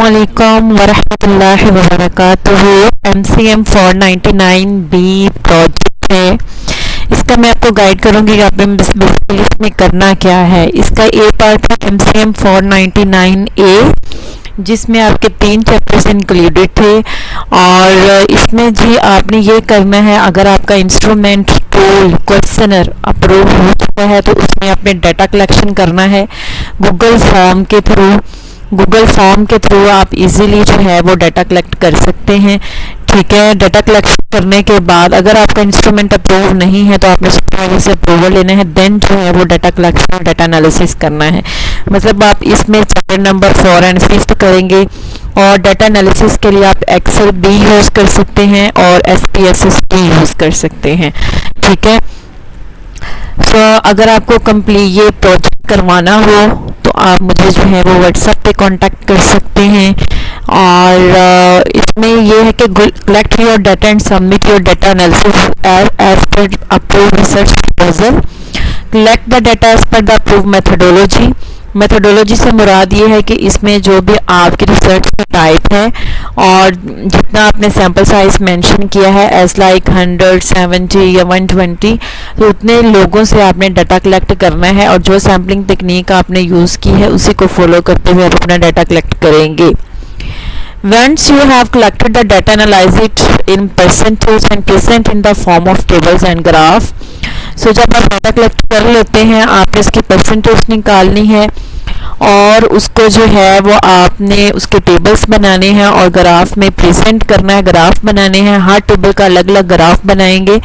अस्सलामुअलैकुम वरहमतुल्लाहि वबरकातुहू। MCM 499B project है। इसका मैं आपको गाइड करूंगी कि आपने बेसिकली इसमें करना क्या है। इसका ए पार्ट है MCM 499A, जिसमें आपके 3 चैप्टर्स इंक्लूडेड थे। और इसमें जी आपने ये करना है, अगर आपका इंस्ट्रूमेंट टूल क्वेश्चनर अप्रूव हो चुका है तो उसमें आपने डाटा कलेक्शन करना है गूगल फॉर्म के थ्रू आप इजीली जो है वो डाटा कलेक्ट कर सकते हैं। ठीक है, डाटा कलेक्शन करने के बाद अगर आपका इंस्ट्रूमेंट अप्रूव नहीं है तो आपने सुपरवाइजर से अप्रूवल लेना है, देन जो है वो डाटा कलेक्शन और डाटा एनालिसिस करना है। मतलब आप इसमें चैप्टर नंबर 4 एंड 5 करेंगे। और डाटा एनालिसिस के लिए आप एक्सेल भी यूज़ कर सकते हैं और SPSS भी यूज़ कर सकते हैं। ठीक है, तो अगर आपको कंप्लीट ये प्रोजेक्ट करवाना हो तो आप मुझे जो है वो व्हाट्सएप पे कांटेक्ट कर सकते हैं। और इसमें ये है कि collect your data and submit your data analysis as per approved research proposal. Collect the data as per the approved methodology से मुराद ये है कि इसमें जो भी आपकी रिसर्च का टाइप है और जितना आपने सैम्पल साइज मेंशन किया है एज लाइक 100, 70 या 120, तो उतने लोगों से आपने डाटा कलेक्ट करना है और जो सैम्पलिंग टेक्निक आपने यूज़ की है उसी को फॉलो करते हुए आप अपना डाटा कलेक्ट करेंगे। Once you have collected the data, analyze it in percentage and present in the form of tables and graph. So जब आप डाटा कलेक्ट कर लेते हैं आपने इसकी परसेंटेज निकालनी है और उसको जो है वो आपने उसके टेबल्स बनाने हैं और ग्राफ में प्रेजेंट करना है, ग्राफ बनाने हैं। हर टेबल का अलग अलग ग्राफ बनाएंगे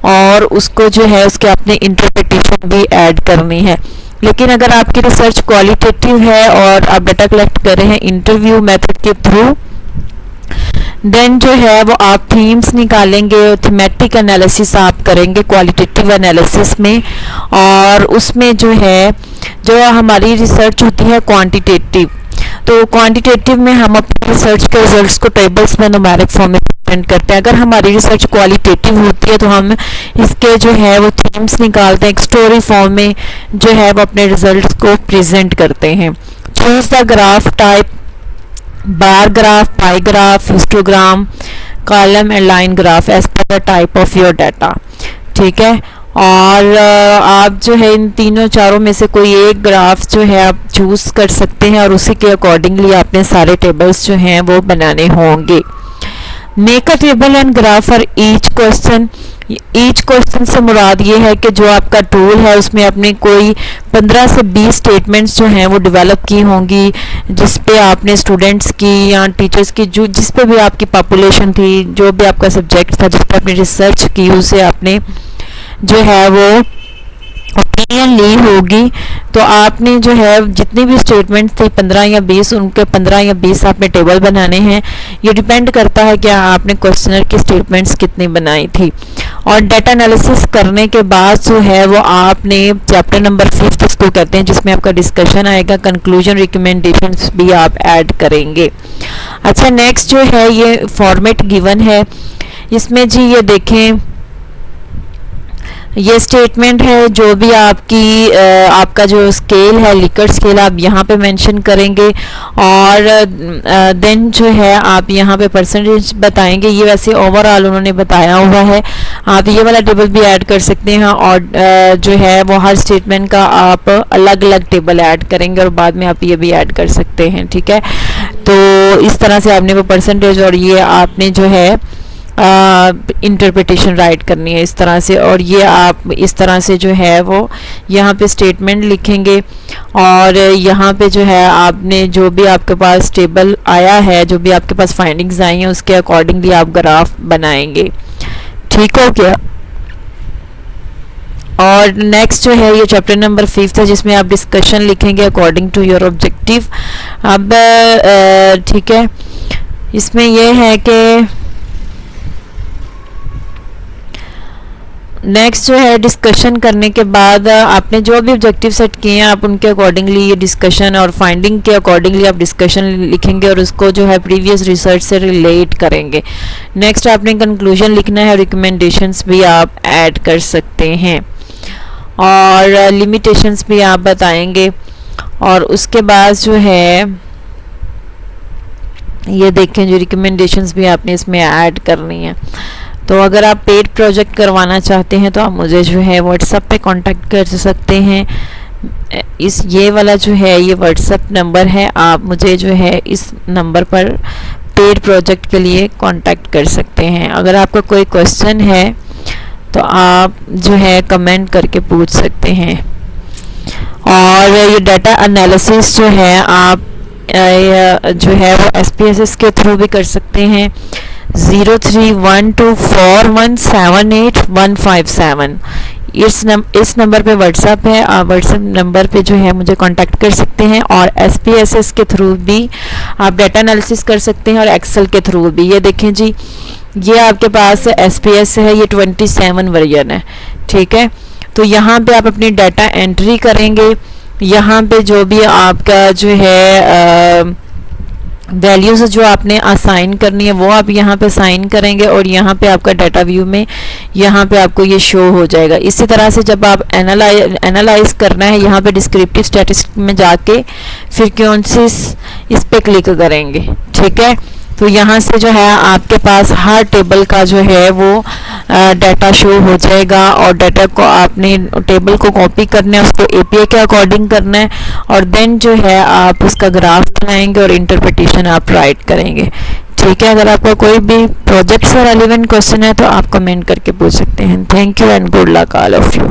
और उसको जो है उसके अपने इंटरप्रिटेशन भी ऐड करनी है। लेकिन अगर आपकी रिसर्च क्वालिटेटिव है और आप डाटा कलेक्ट कर रहे हैं इंटरव्यू मेथड के थ्रू, देन जो है वो आप थीम्स निकालेंगे, थीमेटिक एनालिसिस आप करेंगे क्वालिटेटिव एनालिसिस में। और उसमें जो है जो हमारी रिसर्च होती है क्वांटिटेटिव, तो क्वांटिटेटिव में हम अपने रिसर्च के रिजल्ट्स को टेबल्स में न्यूमेरिक फॉर्म में प्रेजेंट करते हैं। अगर हमारी रिसर्च क्वालिटेटिव होती है तो हम इसके जो है वो थीम्स निकालते हैं, एक स्टोरी फॉर्म में जो है वो अपने रिजल्ट्स को प्रेजेंट करते हैं। Choose the graph type, bar graph, pie graph, histogram, column and line graph as per the type of your data. ठीक है, और आप जो है इन तीनों चारों में से कोई एक ग्राफ जो है आप चूज़ कर सकते हैं और उसी के अकॉर्डिंगली आपने सारे टेबल्स जो हैं वो बनाने होंगे। Make a table and graph for each question. Each question से मुराद ये है कि जो आपका टूल है उसमें आपने कोई 15 से 20 स्टेटमेंट्स जो हैं वो डेवलप की होंगी, जिस पे आपने स्टूडेंट्स की या टीचर्स की जो जिस पे भी आपकी पॉपुलेशन थी, जो भी आपका सब्जेक्ट था जिस पर आपने रिसर्च की, उसे आपने जो है वो ओपिनियन ली होगी। तो आपने जो है जितनी भी स्टेटमेंट्स थी 15 या 20, उनके 15 या 20 आपने टेबल बनाने हैं। ये डिपेंड करता है कि आपने क्वेश्चनर की स्टेटमेंट्स कितनी बनाई थी। और डाटा एनालिसिस करने के बाद जो है वो आपने चैप्टर नंबर 5 इसको कहते हैं, जिसमें आपका डिस्कशन आएगा, कंक्लूजन, रिकमेंडेशंस भी आप ऐड करेंगे। अच्छा, नेक्स्ट जो है ये फॉर्मेट गिवन है, इसमें जी ये देखें, ये स्टेटमेंट है जो भी आपका जो स्केल है, लिकर्ट स्केल, आप यहाँ पे मेंशन करेंगे और देन जो है आप यहाँ पे परसेंटेज बताएंगे। ये वैसे ओवरऑल उन्होंने बताया हुआ है, आप ये वाला टेबल भी ऐड कर सकते हैं और जो है वो हर स्टेटमेंट का आप अलग अलग टेबल ऐड करेंगे और बाद में आप ये भी ऐड कर सकते हैं। ठीक है, तो इस तरह से आपने वो परसेंटेज और ये आपने जो है इंटरप्रिटेशन राइट करनी है इस तरह से। और ये आप इस तरह से जो है वो यहाँ पे स्टेटमेंट लिखेंगे और यहाँ पे जो है आपने जो भी आपके पास टेबल आया है, जो भी आपके पास फाइंडिंग्स आई हैं, उसके अकॉर्डिंगली आप ग्राफ बनाएंगे। ठीक हो गया। और नेक्स्ट जो है ये चैप्टर नंबर 5 है, जिसमें आप डिस्कशन लिखेंगे अकॉर्डिंग टू योर ऑब्जेक्टिव। अब ठीक है, इसमें यह है कि नेक्स्ट जो है डिस्कशन करने के बाद आपने जो भी ऑब्जेक्टिव सेट किए हैं आप उनके अकॉर्डिंगली ये डिस्कशन और फाइंडिंग के अकॉर्डिंगली आप डिस्कशन लिखेंगे और उसको जो है प्रीवियस रिसर्च से रिलेट करेंगे। नेक्स्ट आपने कंक्लूजन लिखना है, रिकमेंडेशंस भी आप ऐड कर सकते हैं और लिमिटेशंस भी आप बताएंगे। और उसके बाद जो है ये देखें जो रिकमेंडेशंस भी आपने इसमें ऐड करनी है। तो अगर आप पेड प्रोजेक्ट करवाना चाहते हैं तो आप मुझे जो है व्हाट्सएप पे कांटेक्ट कर सकते हैं। इस ये वाला जो है ये व्हाट्सएप नंबर है, आप मुझे जो है इस नंबर पर पेड प्रोजेक्ट के लिए कांटेक्ट कर सकते हैं। अगर आपका कोई क्वेश्चन है तो आप जो है कमेंट करके पूछ सकते हैं। और ये डाटा एनालिसिस जो है आप जो है वो SPSS के थ्रू भी कर सकते हैं। 03124178 इस नंबर पे व्हाट्सएप है, आप व्हाट्सएप नंबर पे जो है मुझे कांटेक्ट कर सकते हैं। और SPSS के थ्रू भी आप डाटा एनालिसिस कर सकते हैं और एक्सेल के थ्रू भी। ये देखें जी, ये आपके पास SPSS है, ये 27 वर्जन है, ठीक है। तो यहाँ पे आप अपनी डाटा एंट्री करेंगे, यहाँ पे जो भी आपका जो है वैल्यूज़ जो आपने असाइन करनी है वो आप यहाँ पे साइन करेंगे और यहाँ पे आपका डाटा व्यू में यहाँ पे आपको ये शो हो जाएगा। इसी तरह से जब आप एनालाइज करना है, यहाँ पे डिस्क्रिप्टिव स्टैटिस्टिक्स में जाके फ्रीक्वेंसीज इस पे क्लिक करेंगे, ठीक है। तो यहाँ से जो है आपके पास हर टेबल का जो है वो डाटा शो हो जाएगा और डाटा को आपने टेबल को कॉपी करना है, उसको API के अकॉर्डिंग करना है और देन जो है आप उसका ग्राफ बनाएंगे और इंटरप्रिटेशन आप राइट करेंगे, ठीक है। अगर आपका कोई भी प्रोजेक्ट से रेलिवेंट क्वेश्चन है तो आप कमेंट करके पूछ सकते हैं। Thank you and good luck all of you.